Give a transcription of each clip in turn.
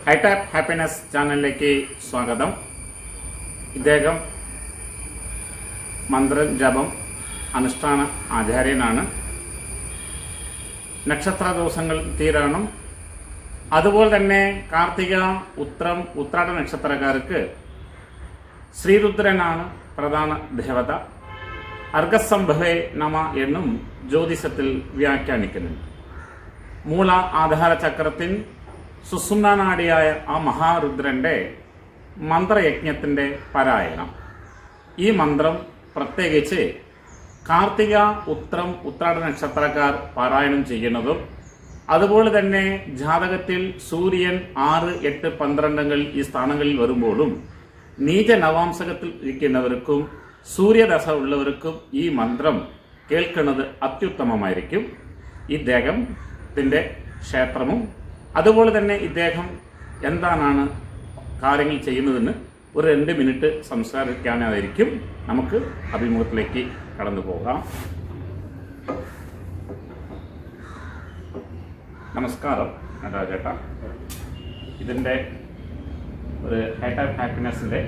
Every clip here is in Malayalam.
ഹൈടാപ്പ് ഹാപ്പിനെസ് ചാനലിലേക്ക് സ്വാഗതം. ഇദ്ദേഹം മന്ത്രജപം അനുഷ്ഠാന ആചാര്യനാണ്. നക്ഷത്ര ദിവസങ്ങൾ തീരണം. അതുപോലെ തന്നെ കാർത്തിക, ഉത്രം, ഉത്രാട നക്ഷത്രക്കാർക്ക് ശ്രീരുദ്രനാണ് പ്രധാന ദേവത. അർഘസംഭവേ നമ എന്നും ജ്യോതിഷത്തിൽ വ്യാഖ്യാനിക്കുന്നുണ്ട്. മൂല ആധാര ചക്രത്തിൽ സുസുമ്നാനാടിയായ ആ മഹാരുദ്രന്റെ മന്ത്രയജ്ഞത്തിന്റെ പാരായണം. ഈ മന്ത്രം പ്രത്യേകിച്ച് കാർത്തിക, ഉത്രം, ഉത്രാട നക്ഷത്രക്കാർ പാരായണം ചെയ്യുന്നതും അതുപോലെ തന്നെ ജാതകത്തിൽ സൂര്യൻ 6, 8, 12 ഈ സ്ഥാനങ്ങളിൽ വരുമ്പോഴും നീച നവാംശകത്തിൽ ഇരിക്കുന്നവർക്കും സൂര്യദശ ഉള്ളവർക്കും ഈ മന്ത്രം കേൾക്കുന്നത് അത്യുത്തമമായിരിക്കും. ഇദ്ദേഹത്തിന്റെ ക്ഷേത്രവും അതുപോലെ തന്നെ ഇദ്ദേഹം എന്താണ് കാര്യങ്ങൾ ചെയ്യുന്നതെന്ന് ഒരു 2 മിനിറ്റ് സംസാരിക്കാനായിരിക്കും. നമുക്ക് അഭിമുഖത്തിലേക്ക് കടന്നു പോകാം. നമസ്കാരം രാജേട്ടാ. ഇതിൻ്റെ ഒരു ഹൈടാപ്പ് ഹാപ്പിനെസ്സിൻ്റെ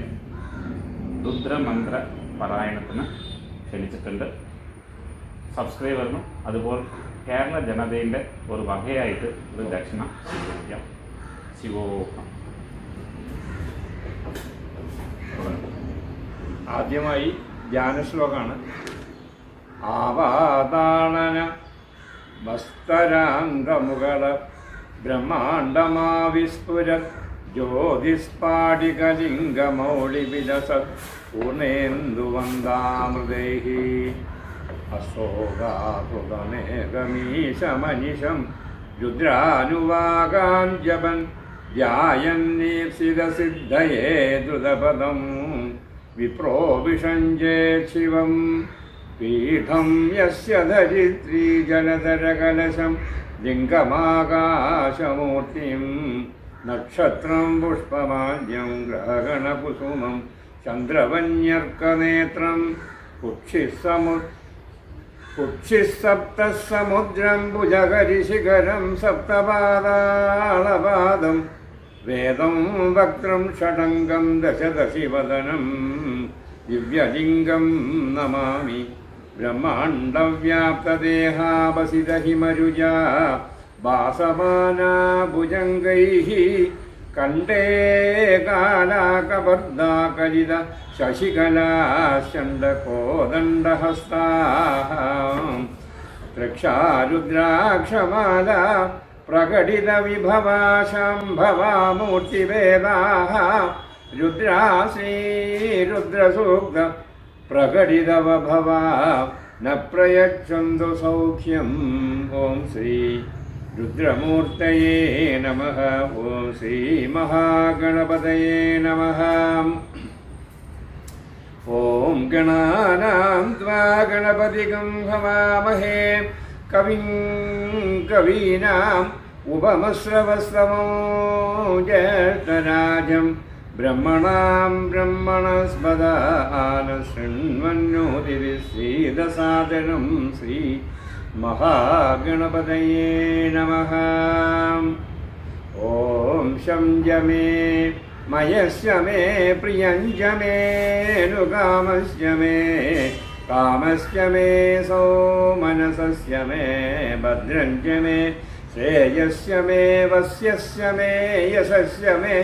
രുദ്രമന്ത്ര പാരായണത്തിന് ക്ഷണിച്ചിട്ടുണ്ട്. സബ്സ്ക്രൈബറിനും അതുപോലെ കേരള ജനതയുടെ ഒരു വകയായിട്ട് ഒരു ദക്ഷിണ സ്വീകരിക്കാം. ശിവോഹം. ആദ്യമായി ധ്യാനശ്ലോകമാണ്. ആവാതാളന വസ്തരാംഗമുകള ബ്രഹ്മാണ്ഡമാവിസ്ഫുര ജ്യോതിസ്ഫാടികലിംഗമൗളി വിലസത് പൂർണേന്ദുവന്ദാമൃതൈഃ അശോകാകൃതമേകമീശമനിശം രുദ്രാനുവാകാൻ ജപൻ ധ്യായന്നീപ്സിതസിദ്ധയേ ദ്രുതപദം വിപ്രോഭിഷഞ്ജേത് ശിവം പീഠം യസ്യ ധരിത്രീ ജലധരകലശം ലിംഗമാകാശമൂർത്തിം നക്ഷത്രം പുഷ്പമാല്യം ഗ്രഹഗണകുസുമം ചന്ദ്രവന്യർക്കനേത്രം കുക്ഷിസപ്തസമുദ്രം ഭുജകരിശിഖരം സപ്തപാതാളപാദം വേദം വക്രം ഷഡംഗം ദശദശിവദനം ദിവ്യലിംഗം നമാമി ബ്രഹ്മാണ്ഡവ്യാപ്തദേഹാവസിതഹിമരുജാ ഭാസമാനാ ഭുജംഗൈഃ കണ്ഠേ കാലാകബർദ്ധാകലിത ശശികലാശണ്ഡകോദണ്ഡഹസ്താഃ ത്രക്ഷാരുദ്രാക്ഷമാല പ്രകടിത വിഭവാ ശംഭവാമൂർത്തിവേദാഃ രുദ്രാശ്രീ രുദ്രസൂക്ത പ്രകടിതവഭവാ ന പ്രയച്ഛന്തു സൗഖ്യം. ഓം ശ്രീ രുദ്രമൂർത്തയേ നമഃ. ഓം ശ്രീ മഹാഗണപതയേ നമഃ. ഓം ഗണാനാം ത്വാ ഗണപതിഗം ഹവാമഹേ കവിം കവീനാം ഉപമശ്രവസ്തമോ ജ്യേഷ്ഠരാജം ബ്രഹ്മണാം ബ്രഹ്മണസ്പദ ആനശൃണ്വന്നോതിവിശ്രീദസാദനം ശ്രീ മഹാഗണപതയേ നമഃ. ഓം ശംജ may മയസ്യ may പ്രിയഞ്ച may നുകാമസ്യ may കാമസ്യ may സോമനസസ്യ may ഭദ്രഞ്ച may ശ്രേയസ്യ may വസ്യസ്യ may യശസ്യ may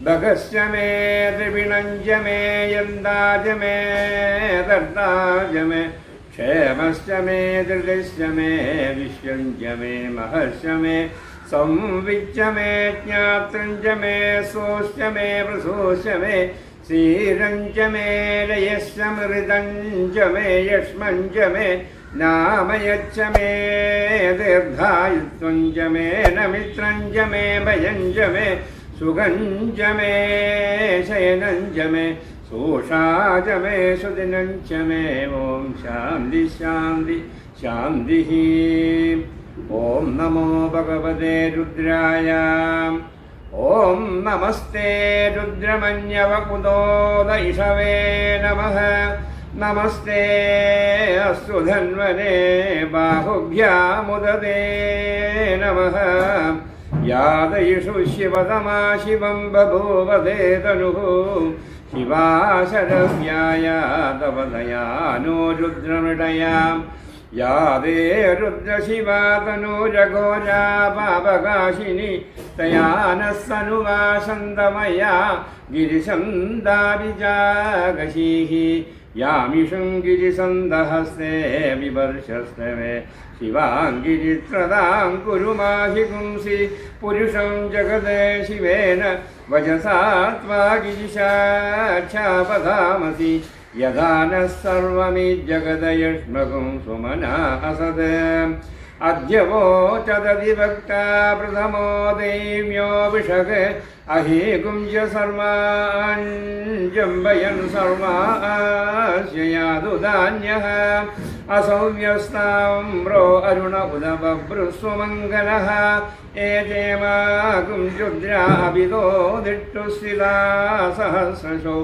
ഭഗസ്യ may ത്രിവിണഞ്ച may യന്താജ may ദർദാജ may ക്ഷേമസ്യ may ധൃതസ്യ may വിശ്വഞ്ച may മഹർഷ്യ may സംവിച്യ may ജ്ഞാതൃഞ്ച may സോശ്യ may പ്രസോശ്യ may ശ്രീരഞ്ച may ലയസ്യ മൃദഞ്ച may യക്ഷ്മഞ്ച may നാമയച്ഛ may ദീർഘായുത്വഞ്ച may നമിത്രഞ്ച may ഭയഞ്ച may സുഗഞ്ച may ശയനഞ്ച may സൂഷാജ may സുദിനഞ്ച may. Om Shanti ശാന്തി ശാന്തി. ഓം നമോ ഭഗവതേ രുദ്രായ. ഓം നമസ്തേ രുദ്രമന്യവകുതോദൈഷവേ നമഃ. നമസ്തേ അസ്തു ധന്വനേ ബാഹുഭ്യാമുദതേ നമഃ. यादयिषु शिवतमा शिवं बभूव ते तनुः शिवाशरव्याया तव दयानो रुद्रमृडयां यादे रुद्रशिवा तनूजघोरा पापकाशिनी तया नः सनुवासन्तमया गिरिशन्दाभिजागशीः यामिषं गिरिसन्दहस्ते विवर्षस्ते मे शिवाङ्गिरित्रदां कुरु माहि पुंसि पुरुषं जगदे शिवेन वजसा त्वा गिरिशाख्यापदामसि यदा नः सर्वमिज्जगदयुष्मगुं सुमना असद अद्य वोचदधिवक्ता प्रथमो देव्यो विषग अहेकुञ्ज सर्वाञ्जम्बयन् सर्वास्य यादुदान्यः असौ व्यस्ताम्रो अरुण उदबभ्रुस्वमङ्गलः एतेमाकुञ्जुद्राभितो दिष्टुस्थिता सहस्रशो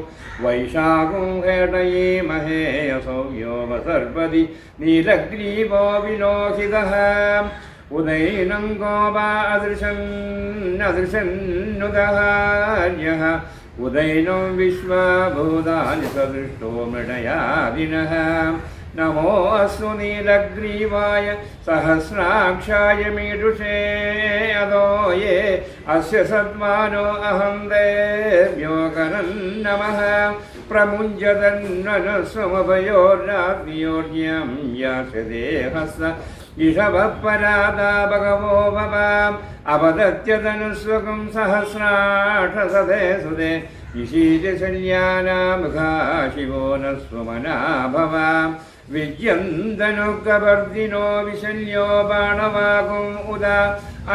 वैशाखं हेटयेमहे असौ योगसर्पदि नीलग्रीवो विलोकितः उदैनं गोपा अदृशन्नुदहार्यः उदैनं विश्वभूतानि सदृष्टो मृडयादिनः नमो अस्तु नीलग्रीवाय सहस्राक्षाय मीडुषे अदो ये अस्य सद्मानो अहं देव्यो करन् नमः प्रमुञ्जतन्वनस्वमभयोर्रात्रियोर्यं यास्यदेहस्य ईशवपरादा भगवो भवाम् अवदत्यतनुस्वकं सहस्राक्षसदे सुदे ईशीजशल्यानामुखा शिवो न स्वमना भवाम् विद्यन्तनुकवर्दिनो विशल्यो बाणवाकुम् उदा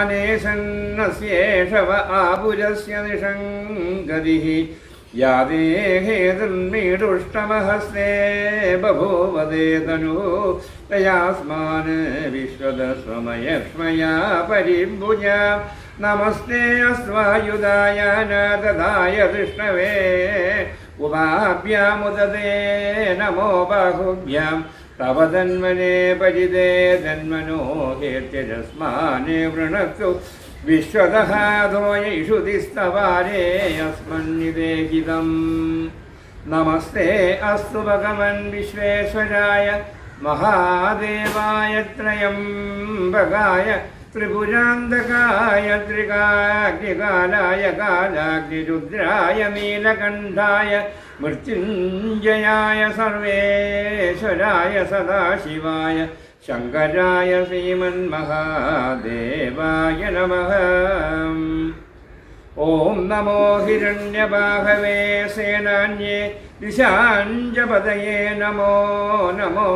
अनेशन्नस्येषव आपुरस्य निषङ्गतिः यादेहेतन्मीडुष्टमहस्ते बभूवदे तनुः तयास्मान् विश्वदस्वमयक्ष्मया परिभुजा नमस्ते अस्वायुधाय नाददाय विष्णवे उभाभ्यामुदते नमो बाहुभ्यां तव तन्मने परिदे तन्मनो कीर्तिरस्माने वृणक्तु विश्वतः धोयैषु तिस्तवारे अस्मन्निवेदितम् नमस्ते अस्तु भगवन् विश्वेश्वराय महादेवाय त्रयम्बकाय त्रिपुरान्तकाय त्रिकाग्निकालाय कालाग्निरुद्राय नीलकण्ठाय मृत्युञ्जयाय सर्वेश्वराय सदाशिवाय शङ्कराय श्रीमन्महादेवाय नमः। ॐ नमो हिरण्यबाहवे सेनान्ये दिशाञ्जपतये नमो नमो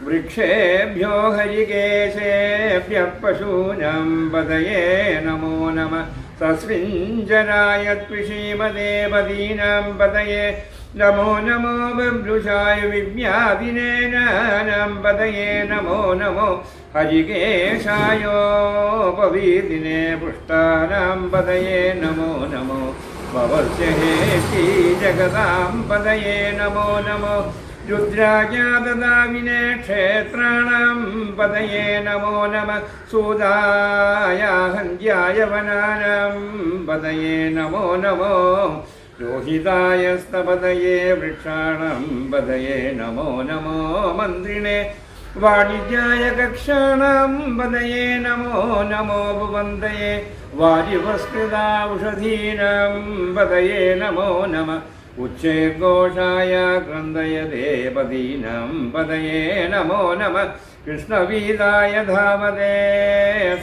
वृक्षेभ्यो हरिकेशेभ्यः पशूनां पतये नमो नमः सस्मिञ्जराय त्विषीमदेवदीनां पतये नमो नमो बभ्रुषाय विव्याधिनेनां पतये नमो नमो हरिकेशायोपवीदिने पुष्टानां पतये नमो नमो भवस्य हेति जगदां पतये नमो नमो रुद्राज्ञाददाविने क्षेत्राणां पतये नमो नमः सूदाय हन्त्याय वनानां पतये नमो नमो रोहितायस्तपतये वृक्षाणां पतये नमो नमो मन्त्रिणे वाणिज्याय कक्षाणां पतये नमो नमो भुवन्तये वायुवस्कृताौषधीनां पतये नमो नमः उच्चैर्घोषाय क्रन्दयते पदीनां पतये नमो नमः कृष्णवीराय धावते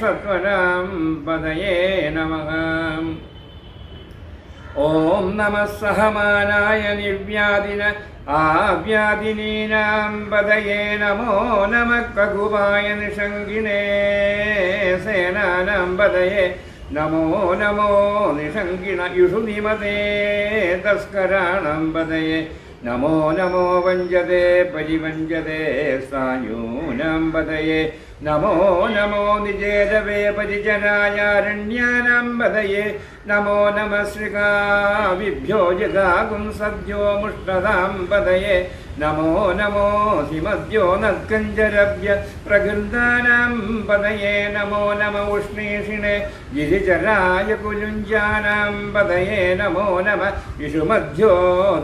सत्वनां पतये नमः। ॐ नमः सहमानाय निर्व्याधिन आव्याधिनीनां पतये नमो नमः ककुवाय निषङ्गिने सेनानां पतये नमो नमो निषङ्गिण युषुनिमते तस्कराणां पतये नमो नमो वञ्जते परिवञ्जते सायूनां पतये नमो नमो निजेदवे परिजनायारण्यानां पतये नमो नमः श्रीकाविभ्यो जगागुं सद्यो मुष्टदां पतये നമോ നമോ സിമദ്യോ നത്കഞ്ചരഭ്യ പ്രകൃതാനാം പതയേ നമോ നമ ഉഷ്ണീഷിണേ ഗിരിചരായ കുലുഞ്ചാനാം പതയേ നമോ നമ വിഷുമധ്യോ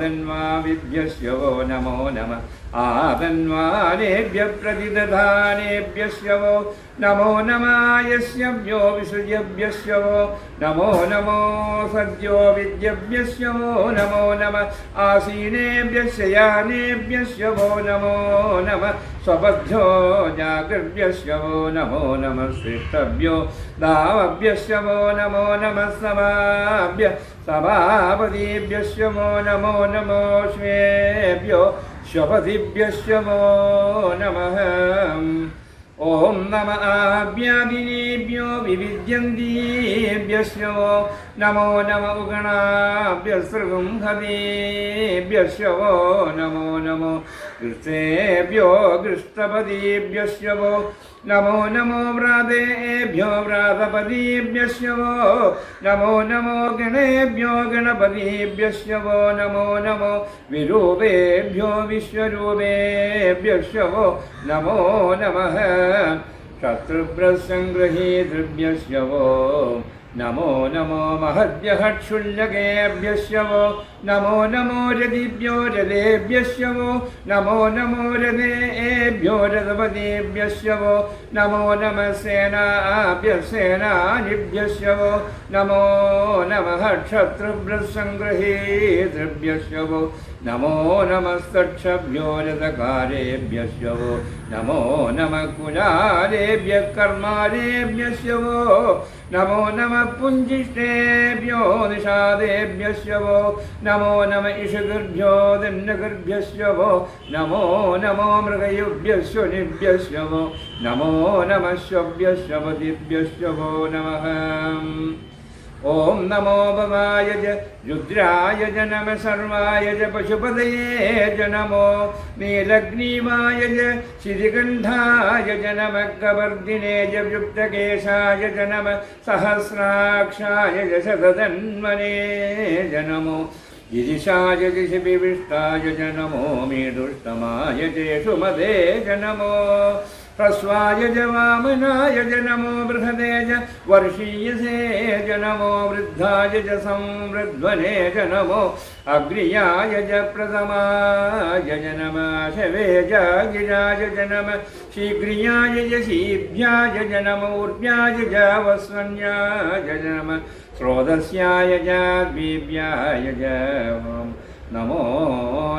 തന്മാവിഭ്യസ്യോ നമോ നമ ആതന്വാനേഭ്യ പ്രതിദധാനേഭ്യസ്യോ നമോ നമായസ്യഭ്യോ വിസൃജ്യഭ്യസ്യോ നമോ നമോ സദ്യോ വിദ്യഭ്യസ്യോ നമോ നമ ആസീനേഭ്യശയാനേഭ്യസ്യോ നമോ നമ സ്വബദ്ധോ ജാഗൃഭ്യസ്യോ നമോ നമ ശ്രേഷ്ഠഭ്യോ ദാവഭ്യസ്യോ നമോ നമ സമാഭ്യ സഭാപതിഭ്യസ്യോ നമോ നമോ ശ്വേഭ്യോ ശപതിഭ്യസ്യോ നമഃ ഓം നമ ആഭ്യാദിനേഭ്യോ വിവിദ്യന്തീഭ്യസ്യോ നമോ നമ ഉഗണാഭ്യസൃഗുംഹതീഭ്യസ്യോ നമോ നമോ ഗൃഷ്ടേഭ്യോ ഗൃഷ്ടപദീഭ്യസ്യോ നമോ നമോ വ്രാതേഭ്യോ വ്രാതപദീഭ്യസ്യോ നമോ നമോ ഗണേഭ്യോ ഗണപദീഭ്യസ്യോ നമോ നമോ വിരൂപേഭ്യോ വിശ്വരൂപേഭ്യസ്യോ നമോ നമഃ ശത്രുഭ്രസംഗ്രഹീതൃഭ്യസ്യോ നമോ നമോ മഹദ്യഹക്ഷുല്യകേഭ്യസ്യോ നമോ നമോ രതിഭ്യോ രഥേഭ്യസ്യോ നമോ നമോ രഥേഭ്യോ രഥപതിഭ്യസ്യോ നമോ നമ സേനാഭ്യസേനാനിഭ്യസ്യോ നമോ നമഃ ക്ഷത്രുഭ്രസംഗ്രഹീതൃഭ്യസ്യോ നമോ നമസ്തക്ഷഭ്യോ രഥകാരേഭ്യസ്യോ നമോ നമ കുലാലേഭ്യ കർമാലേഭ്യസ്യോ നമോ നമ പുഞ്ചിഷ്ടേഭ്യോ നിഷാദേഭ്യസ്യോ നമോ നമ ഇഷഗർഭ്യോ ദന്നഗർഭ്യസ്യോ നമോ നമോ മൃഗയുഭ്യസ്യോ നിഭ്യസ്യോ നമോ നമ ശ്വഭ്യശ്വപതിഭ്യസ്യോ നമഃ ഓം നമോ ഭവായ ച രുദ്രായ ച നമ സർവായ ച പശുപതയേ ച നമോ നീലഗ്രീവായ ച ശിരികണ്ഠായ ച നമ കവർദിനേ ച വ്യുക്തകേശായ ച നമ സഹസ്രാക്ഷായ ച ശതധന്വനേ ച നമോ ഗിരിശായ ച ശിപിവിഷ്ടായ ച നമോ മീഡുഷ്ടമായ ചേഷുമതേ ച നമോ ह्रस्वाय च वामनाय च नमो बृहदे च वर्षीयसे च नमो वृद्धाय च संवृध्वने च नमो अग्र्याय च प्रथमाय च नमः शवे च गिराय च नमः शीघ्रियाय च शीभ्याय च नमो ऊर्ध्याय च वस्वन्याय च नमः स्रोतस्याय च द्विभ्याय च नमो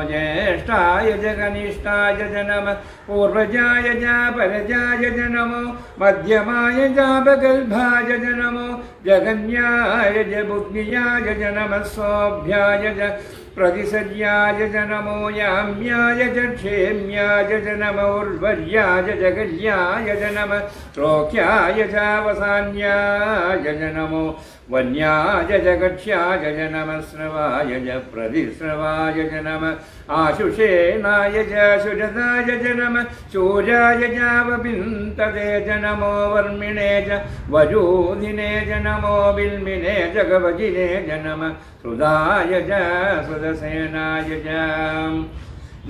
ज्येष्ठाय च कनिष्ठाय च नमः पूर्वजाय च परजाय च नमो मध्यमाय च अपगल्भाय च नमो जगन्याय च बुद्धियाय च नमः सोऽभ्याय च प्रतिसर्याय च नमो याम्याय च क्षेम्याय च नमो उर्वर्याय च गल्याय च नमः श्लोक्याय च अवसान्याय च नमो वन्याय च गक्ष्याय च नमः स्रवाय च प्रतिस्रवाय च नमः आशुषेणाय च शुरदाय च नमः शूराय च वपिन्तते च नमो वर्मिणे च वजूधिने च नमो बिल्मिने च गवजिने च नमः सुधाय च सुदसेनाय च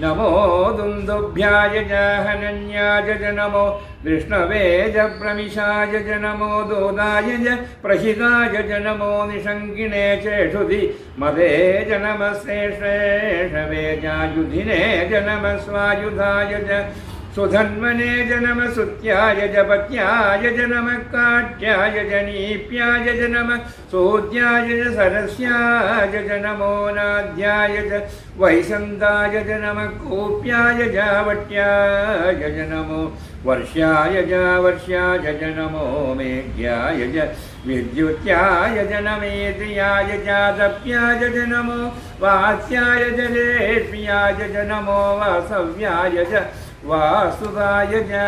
नमो दुन्दुभ्याय च हनन्याय च नमो विष्णवे च प्रमिषाय च नमो दूताय च प्रहिताय च नमो निषङ्गिणे चेषुधि मदे च नमः श्रेष्ठवे च युधिने च नमः स्वायुधाय च सुधन्वने च नमः सुत्याय च पत्याय च नमः काट्याय च नीप्याय च नमः सोद्याय च सरस्याय च नमो नाद्याय च वैसन्ताय च नमः कूप्याय च वट्याय च नमो वर्ष्याय च वर्ष्याय च नमो मेघ्याय च विद्युत्याय च नमेन्द्रियाय च तप्याय च नमो वात्स्याय च रेष्म्याय च नमो वासव्याय च वासुदाय च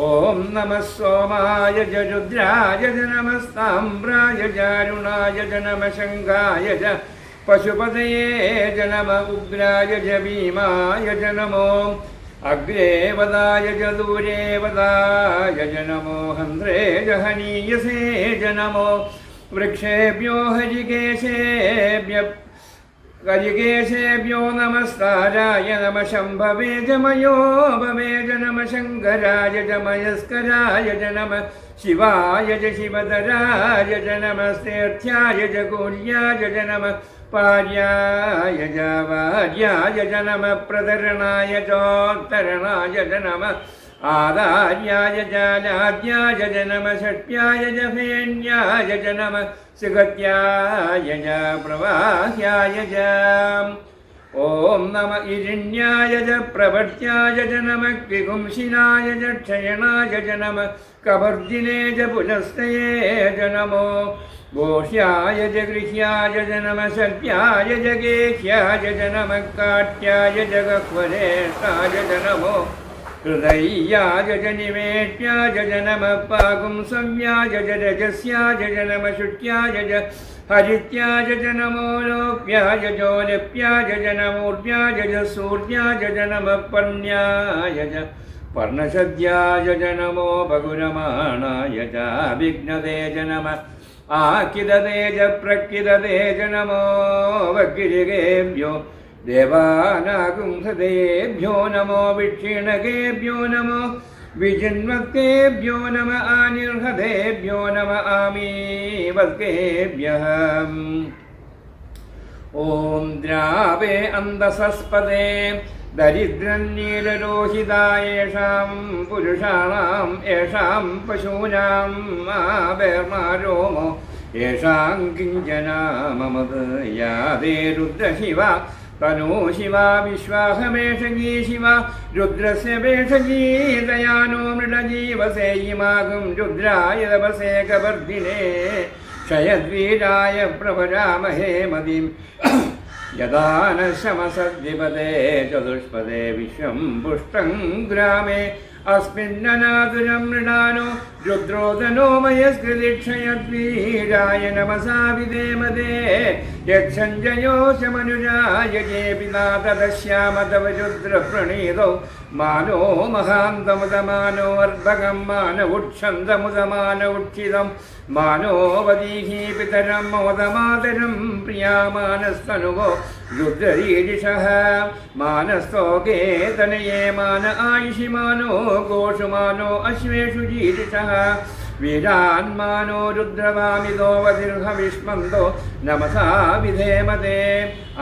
ओम नमः सोमाय च रुद्राय च नमः साम्राय च अरुणाय च नमः शङ्खाय च पशुपतये च नमः उग्राय च भीमाय च नमो अग्रे वदाय च दूरे वदाय च नमो हन्त्रे च हनीयसे च नमो वृक्षेभ्यो हरिकेशेभ्य കരികേശേഭ്യോ നമസ്കാരായ നമ ശംഭവേ ജമയോ ഭവേ ജ നമ ശങ്കരായ ജ മയസ്കരായ ജ നമ ശിവായ ജ ശിവധരായ ജ നമസ്തേർത്ഥ്യായ ജ ഗോര്യായ ജ നമ പാര്യായ ജ വാര്യായ ജ നമ പ്രതരണായ ചോത്തരണായ ജ നമ ആദാര്യായ ജാലാദ്യായ ജ നമ ഷട്ട്യായ ജ ഭേന്യായ ജ നമ സുഗത്യായ ജ പ്രവാഹ്യായ ജ ഓം നമ ഇരിണ്യായ ജ പ്രവർത്യായ ജ നമ വികുംശിനായ ജ ക്ഷയണായ ജ നമ കവർജിനേ ജ പുനസ്തയേ ജ നമോ ഘോഷ്യായ ജ ഗൃഹ്യായ ജ നമ ശല്യായ ജ ഗേഹ്യായ ജ നമ കാട്ട്യായ ജ ഗഹ്വരേഷ്ഠായ ജ നമോ ഹൃദയ്യായ ജ നിവേഷ്യായ ജ നമ പാകുംസവ്യായ ജ രജസ്യായ ജ നമ ശുഷ്ട്യായ ജ ഹരിത്യായ ജ നമോ ലോപ്യായ ജോലപ്യായ ജ നമോർവ്യായ ജ സൂര്യായ ജ നമ പർണ്യായ ജ പർണശദ്യായ ജ നമോ ബഹുരമാണായ ജ വിഘ്നതേ ജ നമ ആകിതതേ ജ പ്രകിതതേ ജ നമോ വക്രികേഭ്യോ ദേവാനാകുംസദേഭ്യോ നമോ വിക്ഷീണകേഭ്യോ നമോ വിജിന്വക്കേഭ്യോ നമ ആനിർഹദേഭ്യോ നമ ആമീവസ്കേഭ്യഃ ഓം ദ്രാവേ അന്തസസ്പദേ ദരിദ്രന്നീലരോഹിതായേഷാം പുരുഷാണാം യേഷാം പശൂനാം ആവേർമാരോമോ യേഷാം കിഞ്ചനാമമത് യാതേ രുദ്രശിവ തനോ ശിവ വിശ്വാഹമേഷജീ ശിവ രുദ്രസ്യ പേഷജീ ദയാനോ മൃഡജീവസേ ഇമാകും രുദ്രായ തപസേ കവർദ്ധിനേ ക്ഷയദ്വീരായ പ്രവരാമഹേ മതിം യദാ ന ശമസദ്വിപദേ ചതുഷ്പദേ വിശ്വം പുഷ്ടം ഗ്രാമേ അസ്മിന്നനാതുരം മൃണാനോ രുദ്രോദനോ മയസ്കൃതിക്ഷയദ്വീരായ നമസാ വിദേമദേ യജ്ജയോ ചമനുരായ ജേപിതാ തദശ്യാമ തവ രുദ്രപ്രണീതോ മാനോ മഹാന്തമുദമാനോ അർഭകം മാനവുക്ഷന്തമുദമാന ഉക്ഷിതം മാനോവദീഹി പിതരം മോദമാതരം പ്രിയാമാനസ്തനുവോ രുദ്രരീരിഷഃ മാനസ്തോകേ തനയേ മാന ആയുഷിമാനോ ഗോഷുമാനോ അശ്വേഷു ജീരിഷഃ വീരാന്മാനോ രുദ്രവാമിതോവതിർഹവിഷ്മന്തോ നമസാ വിധേമതേ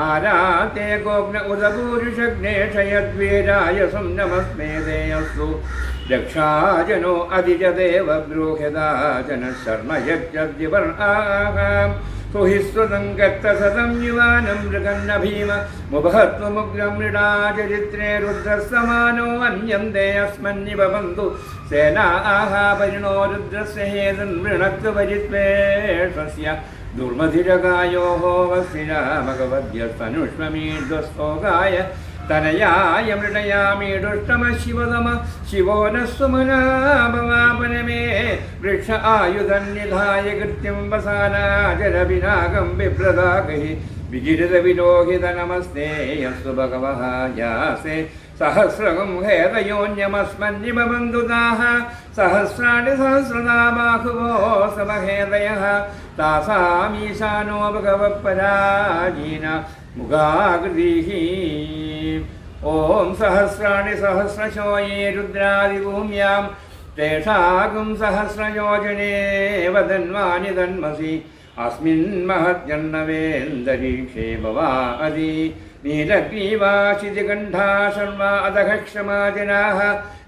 ആരാത്തെ ഗോഗ്ന ഉദപൂരുഷഗ്നേഷയദ്വീരായ നമസ്മേതേയസ്തു രക്ഷാജനോ അതിജദേവ ബ്രൂഹ്യദാചന ശർമ്മയജ്ഞദ്വിവർആഹാം സുഹിസ്വതം ഗത്തസതം യുവാനം മൃഗന്ന ഭീമ മുഭത്വമുഗ്രം മൃഡാചരിത്രേ രുദ്രസമാനോ അന്യന്തേ അസ്മന്യവ ബന്ധു സേനാ ആഹാപരിണോ രുദ്രസ്യ ഹേതൻ വൃണത്വ പരിത്വേഷസ്യ ദുർമധിരകായോ വസ്വിരാമകവദ്യസ്തനുഷ്മമീഡ്വസ്തോകായ തനയായ മൃണയാമീടുഷ്ടമ ശിവതമ ശിവോ നസ്വമനാഭവാപനമേ വൃക്ഷ ആയുധന്യധായ കൃത്യം വസാനാചരവിനാഗം ബിഭ്രതാകഹി വികിരിത വിലോഹിത നമസ്തേ യസ്തു ഭഗവഃ യാസേ സഹസ്രകം ഹേതയോന്യമസ്മന്യമബന്ധുതാഃ സഹസ്രാണി സഹസ്രതാ ബാഹുവോ സമഹേതയഃ താസാമീശാനോ ഭഗവഃപരാജീന മുഖാകൃതിഃ ഓം സഹസ്രാണി സഹസ്രശോ യേ രുദ്രാദിഭൂമ്യാം തേഷാകും സഹസ്രയോജനേ വദന്വാനി തന്മസി അസ്മിൻ മഹജ്ജന്നവേന്തരീക്ഷേ ഭവാഅതി നീലഗ്രീവാശിതികണ്ഠാ സർവാ അധഃ ക്ഷമാജനാഃ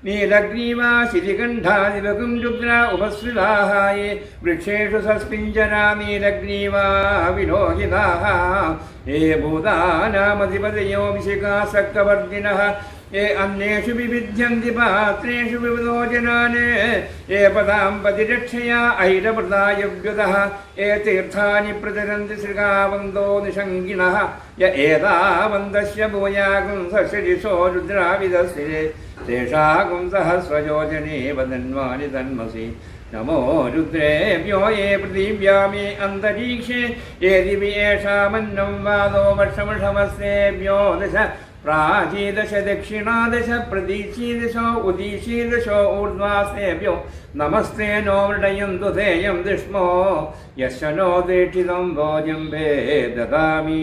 നീലഗ്രീവാശിതികണ്ഠാദിവകും രുദ്രാ ഉപസ്രിതാഃ യേ വൃക്ഷേഷു സസ്പിഞ്ചരാ നീലഗ്രീവാ വിലോഹിതാഃ യേ ഭൂതാനാമധിപതയോ വിശിഖാസക്തവർജിനഃ യേ അന്യേഷു വിവിധ്യന്തി പാത്രേഷു വിവിധോജനാന് യേ പദാം പതിരക്ഷയാ ഐരവൃതായവ്യുതഃ യേ തീർത്ഥാനി പ്രചരന്തി ശൃഗാവന്തോ നിഷംഗിണഃ യ ഏതാവന്തസ്യ ഭൂയാകും സശരിഷോ രുദ്രാവിദസ്യേ തേഷാകും സഹസ്രയോജനേ വദന്വാനി തന്മസി നമോ രുദ്രേഭ്യോ യേ പൃഥിവ്യാമേ അന്തരീക്ഷേ യേ ദിവി യേഷാമന്നം വാദോ വർഷമഷമസ്തേഭ്യോ ദശ प्राचीदश दक्षिणादश प्रतीचीदशो उदीचीदशो ऊर्ध्वासेभ्यो नमस्ते नो मृडयन्तु धेयं दृष्मो यस्य नो दीक्षितं भोजं भे ददामि।